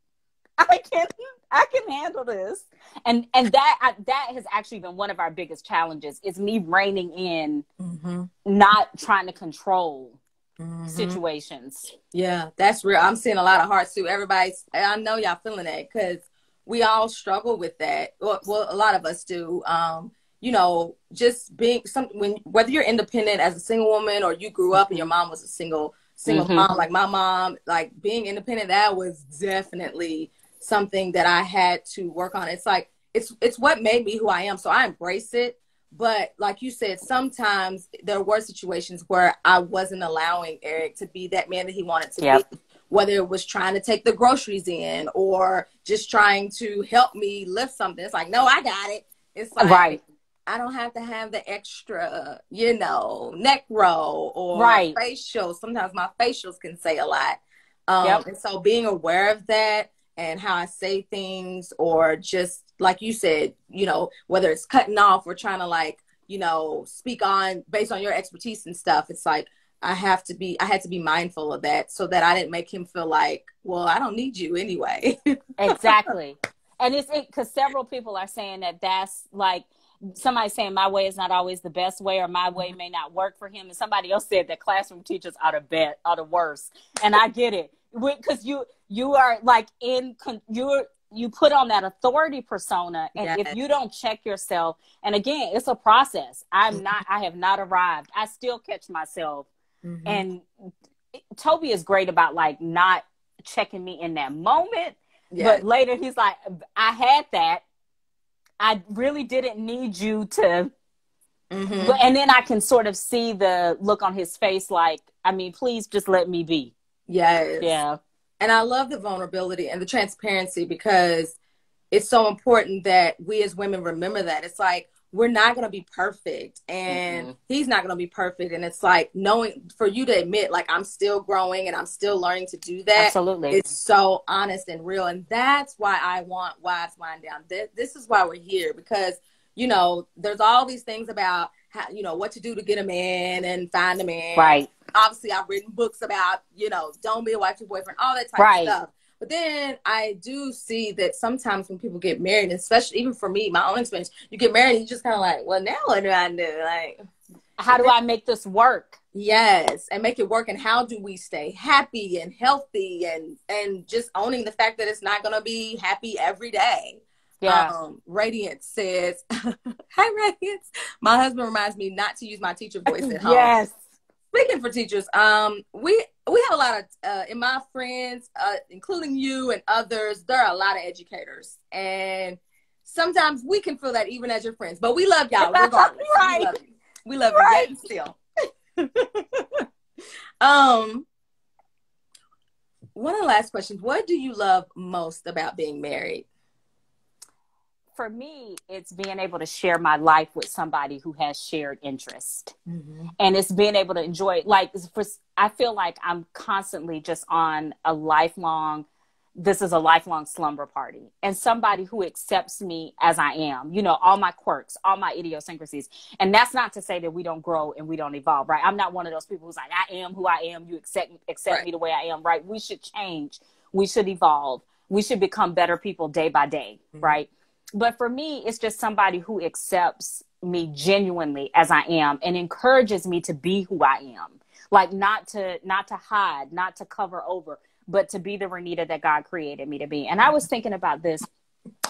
S2: I can handle this. And that has actually been one of our biggest challenges, is me reining in, not trying to control situations.
S1: Yeah, that's real. I'm seeing a lot of hearts too. I know y'all feeling that, because we all struggle with that. Well, a lot of us do. You know, just being whether you're independent as a single woman, or you grew up and your mom was a single mom, like my mom, like being independent, that was definitely something that I had to work on. It's like, it's what made me who I am. So I embrace it. But like you said, sometimes there were situations where I wasn't allowing Eric to be that man that he wanted to be. Whether it was trying to take the groceries in or just trying to help me lift something. It's like, no, I got it. It's like, I don't have to have the extra, you know, neck roll or facial. Sometimes my facials can say a lot. And so being aware of that and how I say things, or just like you said, you know, whether it's cutting off or trying to, like, you know, speak on based on your expertise and stuff. It's like, I had to be mindful of that, so that I didn't make him feel like, well, I don't need you anyway.
S2: Exactly. And it's because several people are saying that's like, somebody saying my way is not always the best way, or my way may not work for him. And somebody else said that classroom teachers are the worst. And I get it, because you are like you put on that authority persona, and if you don't check yourself, and again, it's a process. I have not arrived. I still catch myself. And Toby is great about, like, not checking me in that moment. But later he's like, I had that. I really didn't need you to. And then I can sort of see the look on his face, like, I mean, please just let me be. Yeah.
S1: And I love the vulnerability and the transparency, because it's so important that we as women remember that. It's like, we're not going to be perfect, and he's not going to be perfect. And it's like, knowing, for you to admit, like, I'm still growing and I'm still learning to do that.
S2: Absolutely.
S1: It's so honest and real. And that's why I want Wives Wind Down. This is why we're here, because, you know, there's all these things about how, you know, what to do to get a man and find a man.
S2: Right.
S1: Obviously, I've written books about, you know, don't be a wife to your boyfriend, all that type of stuff. But then I do see that sometimes when people get married, especially even for me, my own experience, you get married and you just kind of like, well, now what do I do? Like,
S2: how do I make this work?
S1: Yes, and make it work. And how do we stay happy and healthy, and just owning the fact that it's not going to be happy every day. Radiance says, hi, Radiance. My husband reminds me not to use my teacher voice at home.
S2: Yes.
S1: Speaking for teachers, we have a lot of, in my friends, including you and others, there are a lot of educators. And sometimes we can feel that even as your friends. But we love y'all regardless. We love you yet and still. One of the last questions, what do you love most about being married?
S2: For me, it's being able to share my life with somebody who has shared interest. And it's being able to enjoy, like, I feel like I'm constantly just on this is a lifelong slumber party, and somebody who accepts me as I am, you know, all my quirks, all my idiosyncrasies. And that's not to say that we don't grow and we don't evolve, right? I'm not one of those people who's like, I am who I am. You accept me the way I am, right? We should change. We should evolve. We should become better people day by day, right? But for me, it's just somebody who accepts me genuinely as I am and encourages me to be who I am. Like, not to hide, not to cover over, but to be the Rynetta that God created me to be. And I was thinking about this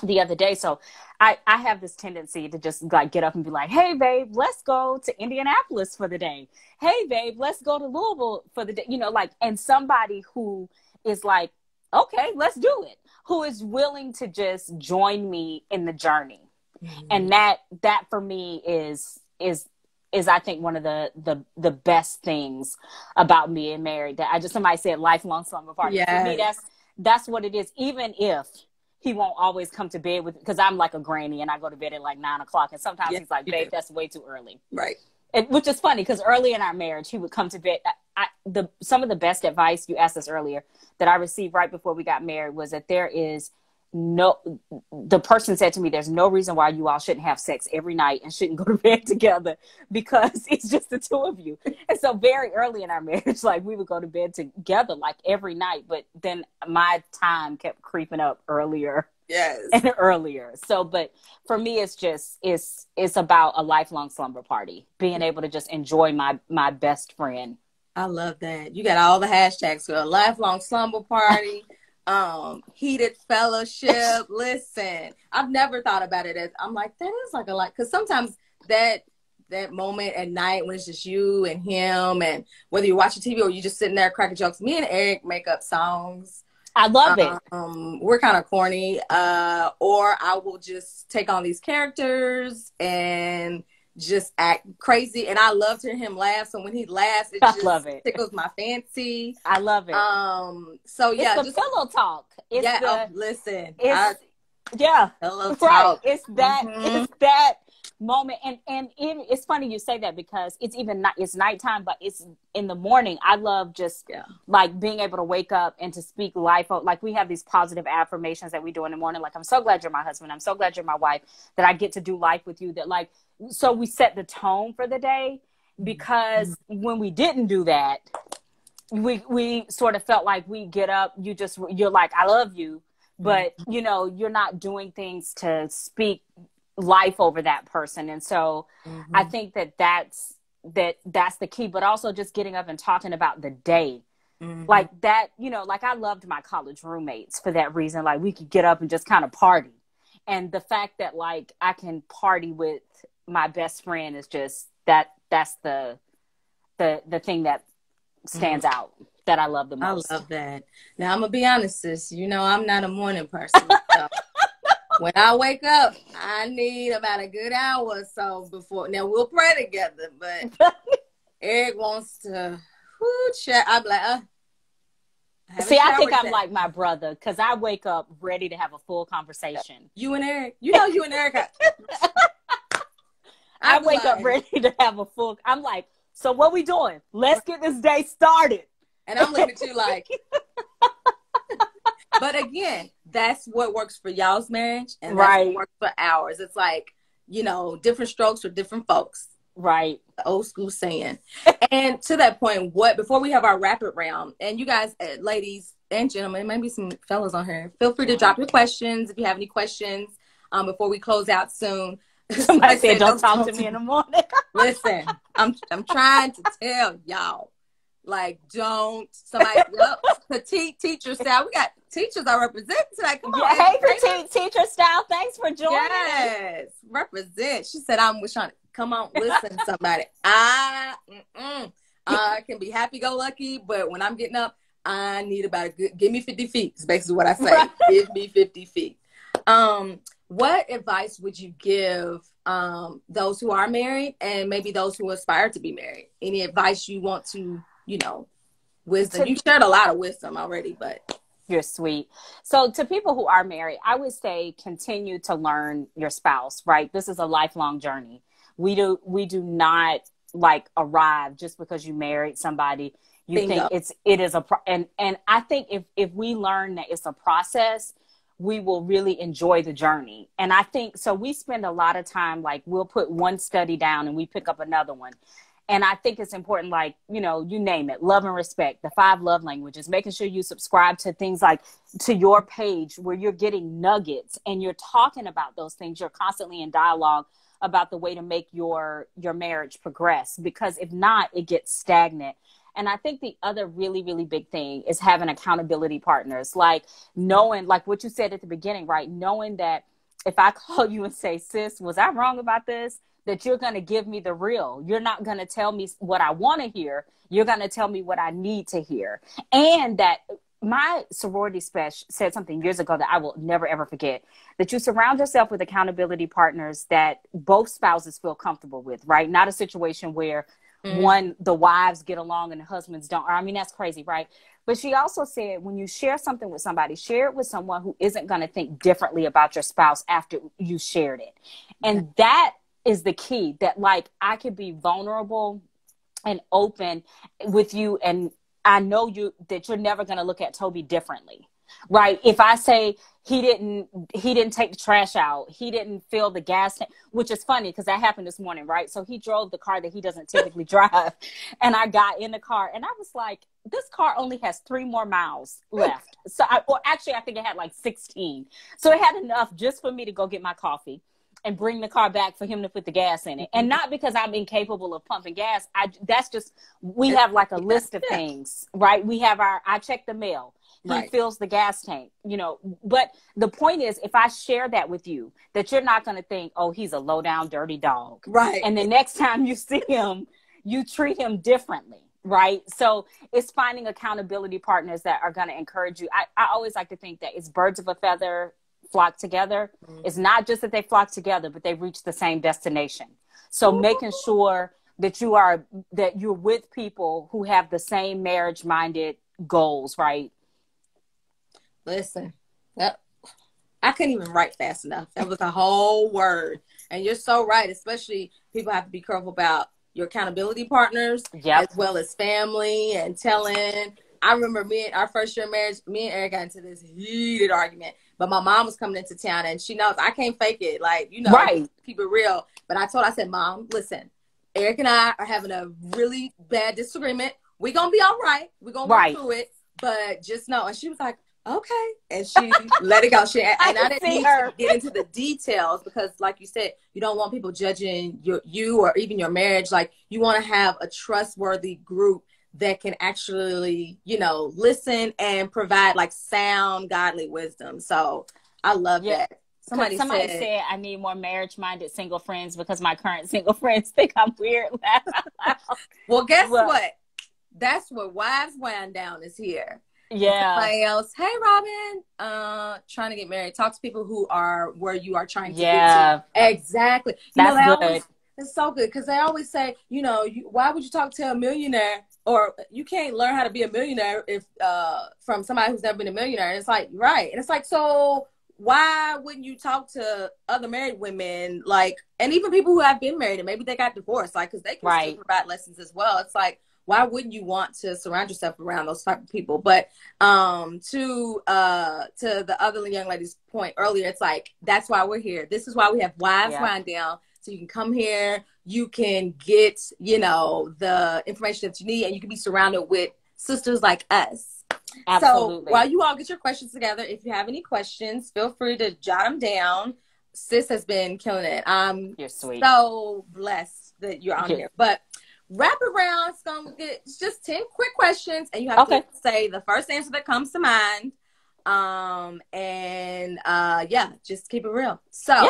S2: the other day. So I have this tendency to just, like, get up and be like, hey, babe, let's go to Indianapolis for the day. Hey, babe, let's go to Louisville for the day. You know, like, and somebody who is like, okay, let's do it, who is willing to just join me in the journey. And that for me is I think one of the best things about being married. That somebody said lifelong slumber party.
S1: Yes.
S2: For me, that's what it is. Even if he won't always come to bed because I'm like a granny and I go to bed at like 9 o'clock, and sometimes he's like, babe, that's way too early.
S1: Right.
S2: Which is funny because early in our marriage, he would come to bed. Some of the best advice, you asked us earlier, that I received right before we got married was that the person said to me, there's no reason why you all shouldn't have sex every night and shouldn't go to bed together, because it's just the two of you. And so very early in our marriage, like, we would go to bed together like every night, but then my time kept creeping up earlier.
S1: Yes.
S2: And earlier. So, but for me, it's about a lifelong slumber party, being able to just enjoy my best friend.
S1: I love that. You got all the hashtags, girl. Lifelong slumber party, heated fellowship. Listen, I've never thought about it as, I'm like, that is like because sometimes that moment at night when it's just you and him, and whether you're watching TV or you just sitting there cracking jokes, me and Eric make up songs.
S2: I love it.
S1: We're kind of corny, or I will just take on these characters and just act crazy. And I love to hear him laugh. So when he laughs, it just tickles my fancy.
S2: I love it.
S1: So yeah,
S2: it's the pillow talk.
S1: Listen,
S2: pillow
S1: talk.
S2: Right. It's that. It's that moment, and it's funny you say that, because it's nighttime, but it's in the morning. I love just like being able to wake up and to speak life. Like, we have these positive affirmations that we do in the morning, like, I'm so glad you're my husband, I'm so glad you're my wife, that I get to do life with you, that, like, so we set the tone for the day. Because when we didn't do that, we sort of felt like we get up, you're like, I love you, but you're not doing things to speak life over that person. And so I think that's the key, but also just getting up and talking about the day. Like that, like, I loved my college roommates for that reason. Like, we could get up and just kind of party. And the fact that, like, I can party with my best friend is just that's the thing that stands out, that I love the most.
S1: I love that. Now, I'm gonna be honest, sis, I'm not a morning person. So when I wake up, I need about a good hour or so before. Now, we'll pray together, but Eric wants to chat. I'm like,
S2: see, I think I'm like my brother, because I wake up ready to have a full conversation.
S1: You and Eric, you and Eric.
S2: I wake up ready to have a full. I'm like, so what we doing? Let's get this day started.
S1: And I'm looking at you like. But again, that's what works for y'all's marriage, and that's what works for ours. It's like, different strokes for different folks.
S2: Right.
S1: The old school saying. And to that point, before we have our rapid round, and you guys, ladies and gentlemen, maybe some fellas on here, feel free to drop your questions if you have any questions before we close out soon.
S2: Somebody said, don't talk to me in the morning.
S1: Listen, I'm trying to tell y'all. Like, don't somebody petite teacher style. We got teachers are representing tonight. Come on.
S2: Hey, petite teacher style. Thanks for joining.
S1: Yes, represent. She said, I'm trying to come on. Listen, somebody. I can be happy go lucky, but when I'm getting up, I need about give me 50 feet. Is basically what I say. Right. Give me 50 feet. What advice would you give those who are married and maybe those who aspire to be married? Any advice you want to, wisdom? You shared a lot of wisdom already, but
S2: you're sweet. So to people who are married, I would say continue to learn your spouse, right? This is a lifelong journey. We do not like arrive just because you married somebody. You think it is and I think if we learn that it's a process, we will really enjoy the journey. And I think, so we spend a lot of time, like, we'll put one study down and we pick up another one. And I think it's important, like, you name it, love and respect, the 5 love languages, making sure you subscribe to things like to your page where you're getting nuggets and you're talking about those things. You're constantly in dialogue about the way to make your marriage progress, because if not, it gets stagnant. And I think the other really, really big thing is having accountability partners, like knowing, like what you said at the beginning, right? Knowing that if I call you and say, sis, was I wrong about this? That you're going to give me the real. You're not going to tell me what I want to hear. You're going to tell me what I need to hear. And that my sorority special said something years ago that I will never, ever forget, that you surround yourself with accountability partners that both spouses feel comfortable with, right? Not a situation where the wives get along and the husbands don't. I mean, that's crazy, right? But she also said, when you share something with somebody, share it with someone who isn't going to think differently about your spouse after you shared it. And that is the key, that like I could be vulnerable and open with you, and I know that you're never going to look at Toby differently, right? If I say he didn't take the trash out, he didn't fill the gas tank, which is funny because that happened this morning, right? So he drove the car that he doesn't typically drive, and I got in the car and I was like, this car only has 3 more miles left. So I think it had like 16. So it had enough just for me to go get my coffee and bring the car back for him to put the gas in it. And not because I'm incapable of pumping gas. That's just, we have like a list of things, right? We have I check the mail. He fills the gas tank, you know. But the point is, if I share that with you, that you're not going to think, oh, he's a low down, dirty dog.
S1: Right.
S2: And the next time you see him, you treat him differently. Right. So it's finding accountability partners that are going to encourage you. I always like to think that it's birds of a feather flock together. It's not just that they flock together, but they reach the same destination. So making sure that you're with people who have the same marriage minded goals, right?
S1: Listen, I couldn't even write fast enough. That was a whole word. And you're so right. Especially people have to be careful about your accountability partners, as well as family and telling. I remember our first year of marriage, me and Eric got into this heated argument. But my mom was coming into town, and she knows I can't fake it. Like, you know, keep it real. But I said, Mom, listen, Eric and I are having a really bad disagreement. We're going to be all right. We're going to work through it. But just know. And she was like, okay. And she let it go. I didn't need to get into the details because, like you said, you don't want people judging you or even your marriage. Like, you want to have a trustworthy group that can actually, you know, listen and provide like sound, godly wisdom. So I love that. Somebody said,
S2: I need more marriage-minded single friends because my current single friends think I'm weird.
S1: Well, guess what? That's what Wives Wind Down is here.
S2: Yeah.
S1: Somebody else, hey, Robin, trying to get married. Talk to people who are where you are trying to get to. Exactly.
S2: That's good.
S1: It's so good because they always say, you know, why would you talk to a millionaire? Or you can't learn how to be a millionaire if from somebody who's never been a millionaire. And it's like, right. And it's like, so why wouldn't you talk to other married women, like, and even people who have been married and maybe they got divorced, like, because they can still provide lessons as well. It's like, why wouldn't you want to surround yourself around those type of people? But to the other young lady's point earlier, it's like, that's why we're here. This is why we have Wives Wind Down. So you can come here, you can get, you know, the information that you need, and you can be surrounded with sisters like us.
S2: Absolutely.
S1: So while you all get your questions together, if you have any questions, feel free to jot them down. Sis has been killing it.
S2: You're sweet.
S1: So blessed that you're on here. But rapid round, it's just 10 quick questions, and you have to say the first answer that comes to mind. Just keep it real. So,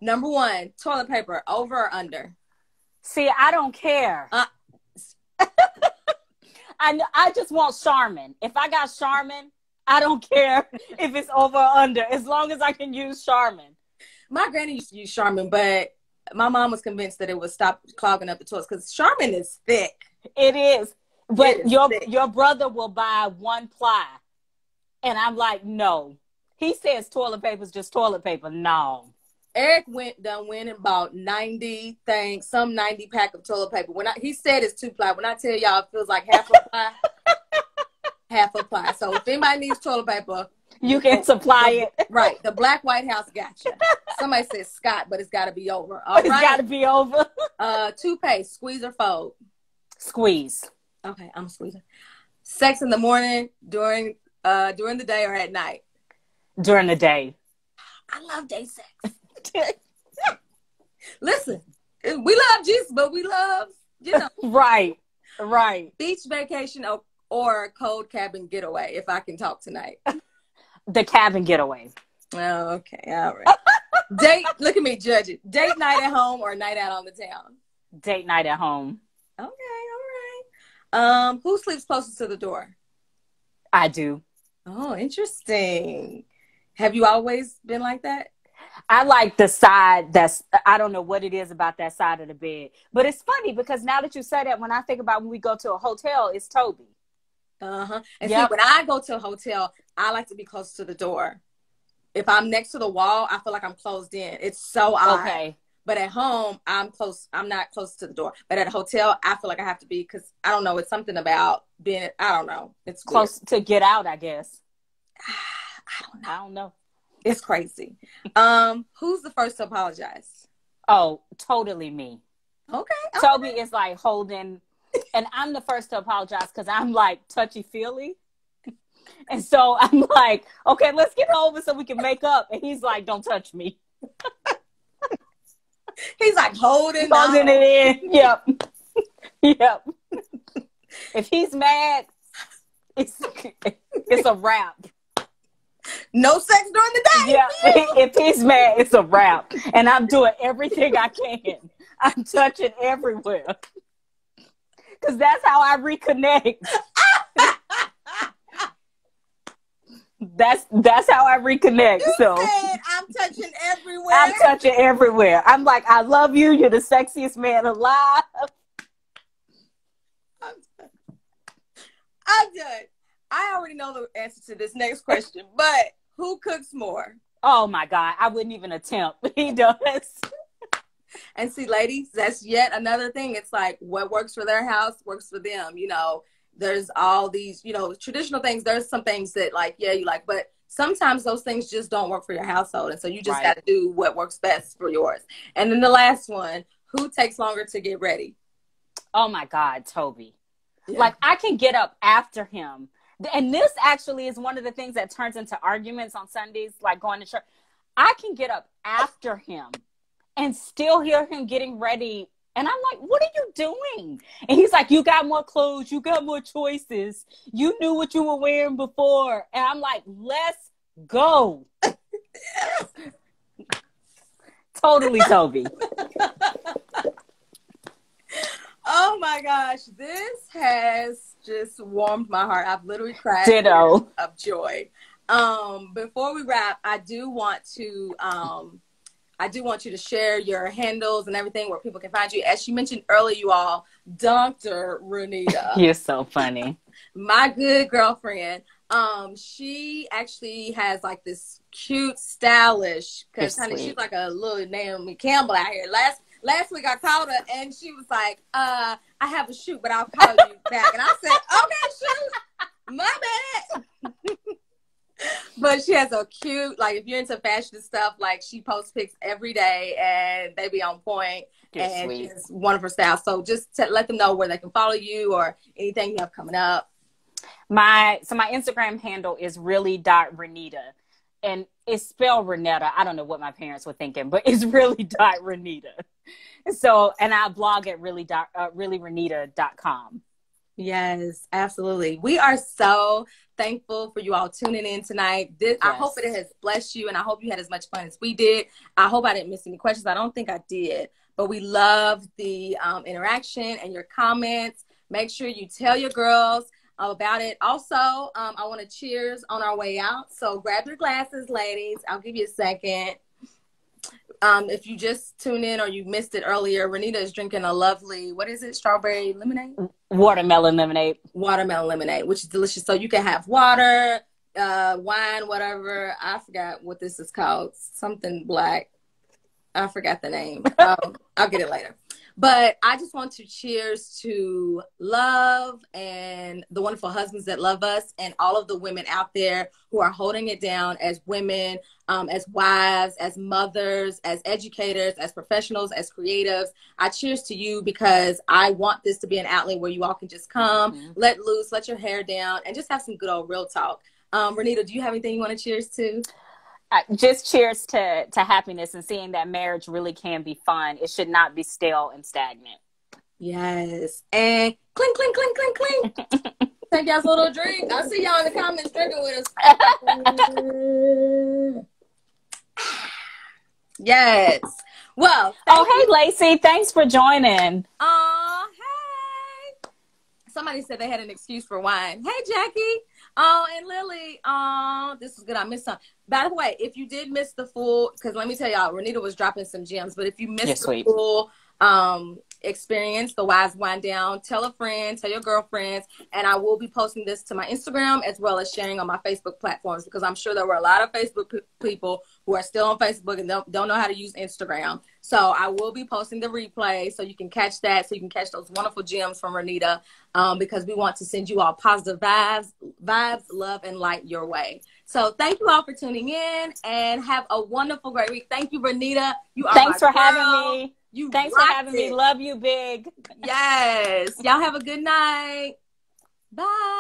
S1: number 1, toilet paper, over or under?
S2: See, I don't care. I just want Charmin. If I got Charmin, I don't care if it's over or under, as long as I can use Charmin.
S1: My granny used to use Charmin, but my mom was convinced that it would stop clogging up the toilets because Charmin is thick.
S2: It is. But your brother will buy 1 ply. And I'm like, no. He says toilet paper is just toilet paper. No.
S1: Eric went and bought 90 things, some 90 pack of toilet paper. He said it's 2 ply. When I tell y'all, it feels like half a ply. Half a ply. So if anybody needs toilet paper,
S2: you can supply it.
S1: Right. The Black White House got you. Somebody says Scott, but it's got to be over. All
S2: right. It's got to be over.
S1: Toothpaste, squeeze or fold?
S2: Squeeze.
S1: Okay, I'm squeezing. Sex in the morning, during the day, or at night?
S2: During the day.
S1: I love day sex. Listen, we love Jesus, but we love, you know.
S2: Right.
S1: Beach vacation or cold cabin getaway, if I can talk tonight.
S2: The cabin getaway.
S1: Oh, okay. All right. Look at me judging. Date night at home or night out on the town?
S2: Date night at home.
S1: Okay, all right. Who sleeps closest to the door?
S2: I do.
S1: Oh, interesting. Have you always been like that?
S2: I like the side I don't know what it is about that side of the bed. But it's funny because now that you say that, when I think about when we go to a hotel, it's Toby.
S1: Uh-huh. And see,
S2: Yep.
S1: when I go to a hotel, I like to be close to the door. If I'm next to the wall, I feel like I'm closed in. It's so odd.
S2: Okay.
S1: But at home, I'm close. I'm not close to the door. But at a hotel, I feel like I have to be because I don't know. It's something about being. I don't know. It's
S2: Close
S1: weird.
S2: to get out, I guess.
S1: I don't know.
S2: I don't know.
S1: It's crazy. Who's the first to apologize?
S2: Oh, totally me.
S1: Okay.
S2: Toby is like holding, and I'm the first to apologize because I'm like touchy-feely. And so I'm like, okay, let's get over so we can make up. And he's like, don't touch me.
S1: He's like holding
S2: it in. Yep. Yep. If he's mad, it's a wrap.
S1: No sex during the day.
S2: Yeah. If he's mad, it's a wrap. And I'm doing everything I can. I'm touching everywhere. Because that's how I reconnect. That's how I reconnect.
S1: You
S2: so
S1: said I'm touching everywhere.
S2: I'm touching everywhere. I'm like, I love you. You're the sexiest man alive.
S1: I'm done. I already know the answer to this next question, but who cooks more?
S2: Oh my God, I wouldn't even attempt. He does.
S1: And see, ladies, that's yet another thing. It's like what works for their house works for them. You know, there's all these, you know, traditional things. There's some things that like, yeah, you like, but sometimes those things just don't work for your household. And so you just got to do what works best for yours. And then the last one, who takes longer to get ready?
S2: Oh my God, Toby.
S1: Yeah.
S2: Like I can get up after him. And this actually is one of the things that turns into arguments on Sundays, like going to church. I can get up after him and still hear him getting ready. And I'm like, what are you doing? And he's like, you got more clothes. You got more choices. You knew what you were wearing before. And I'm like, let's go. Totally Toby.
S1: Oh my gosh, this has just warmed my heart. I've literally cried
S2: Ditto.
S1: of joy. Before we wrap, I do want you to share your handles and everything where people can find you. As you mentioned earlier, you all, Dr. Rynetta.
S2: You're so funny.
S1: My good girlfriend. She actually has like this cute, stylish, because honey, she's like a little Naomi Campbell out here. Last week I called her and she was like, I have a shoot, but I'll call you back. And I said, okay, shoot, my bad. But she has a cute, like if you're into fashion and stuff, like she posts pics every day and they be on point. And it's one of her styles. So just to let them know where they can follow you or anything you have coming up.
S2: My Instagram handle is really.Rynetta. And it's spelled Rynetta. I don't know what my parents were thinking, but it's really.Rynetta. So, and I blog at reallyRynetta.com.
S1: Yes, absolutely. We are so thankful for you all tuning in tonight. I hope it has blessed you, and I hope you had as much fun as we did. I hope I didn't miss any questions. I don't think I did, but we loved the interaction and your comments. Make sure you tell your girls about it. Also, I want to cheers on our way out. So grab your glasses, ladies. I'll give you a second. If you just tuned in or you missed it earlier, Rynetta is drinking a lovely, what is it? Strawberry lemonade?
S2: Watermelon lemonade.
S1: Watermelon lemonade, which is delicious. So you can have water, wine, whatever. I forgot what this is called. Something black. I forgot the name. I'll get it later. But I just want to cheers to love and the wonderful husbands that love us and all of the women out there who are holding it down as women, as wives, as mothers, as educators, as professionals, as creatives. I cheers to you because I want this to be an outlet where you all can just come, let loose, let your hair down, and just have some good old real talk. Rynetta, do you have anything you want to cheers to?
S2: Just cheers to happiness and seeing that marriage really can be fun. It should not be stale and stagnant.
S1: Yes. And clink, clink, clink, clink, clink. Take y'all's little drink. I'll see y'all in the comments drinking with us. Yes. Well.
S2: Hey, Lacey. Thanks for joining.
S1: Hey.
S3: Somebody said they had an excuse for wine. Hey, Jackie. Oh, and Lily. Oh, this was good. I missed some. By the way, if you did miss the full, because let me tell y'all, Rynetta was dropping some gems. But if you missed the full experience, the Wise Wind Down, tell a friend, tell your girlfriends, and I will be posting this to my Instagram as well as sharing on my Facebook platforms, because I'm sure there were a lot of Facebook people who are still on Facebook and don't know how to use Instagram. So I will be posting the replay so you can catch that, so you can catch those wonderful gems from Rynetta, because we want to send you all positive vibes, love, and light your way. So thank you all for tuning in, and have a wonderful, great week. Thank you, Rynetta. You are
S2: Thanks for
S3: girl.
S2: having me.
S3: You
S2: Thanks for having me. Love you, big.
S3: Yes. Y'all have a good night. Bye.